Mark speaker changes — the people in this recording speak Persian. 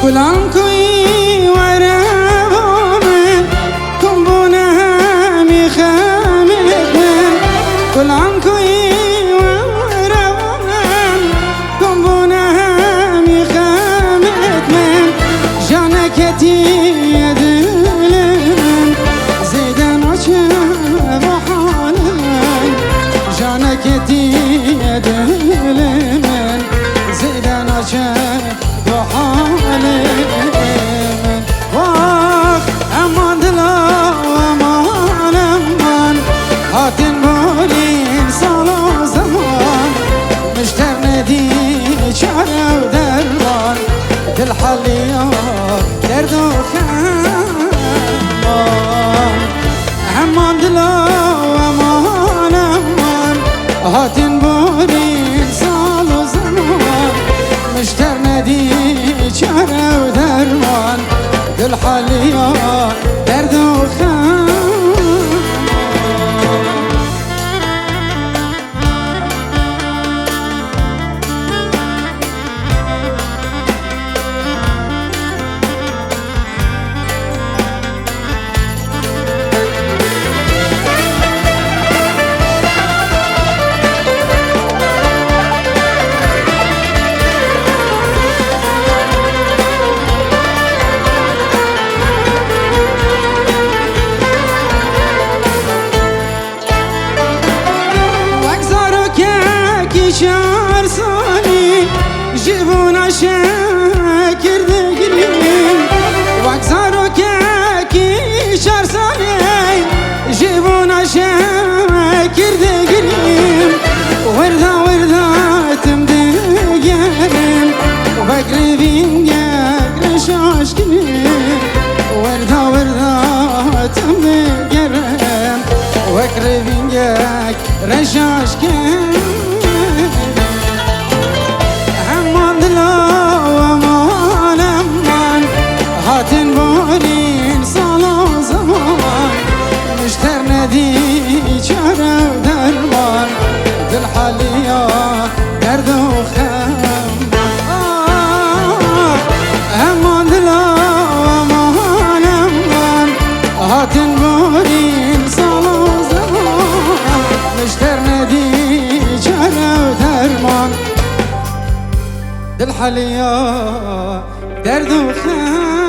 Speaker 1: گلان کوی ورامن کنبونه همی خمید من گلان کوی ورامن کنبونه همی خمید من جانکتی دلم زیدن آچه بحالم جانکتی دلم زیدن آچه امان دلا امان امان هاتن بولین سال و زمان مشتر ندی چاره و درمان دل حالیات درد و خمان امان دلا امان امان هاتن بولین سال و زمان مشتر ندی چاره و درمان دل حالیا درد و خم شهر سالی جبونا شکر دگریم وقزارو که شهر سالی جبونا شکر دگریم وردا وردا تم دگریم وقربین گرش عشقیم وردا وردا تم دگریم وقربین گرش عشقیم هاتن بولین سال و زمان مشتر ندی چاره و درمان دل حالیا درد و خم امان دلا امان امان هاتن بولین سال و زمان مشتر ندی چاره و درمان دل حالیا درد و خم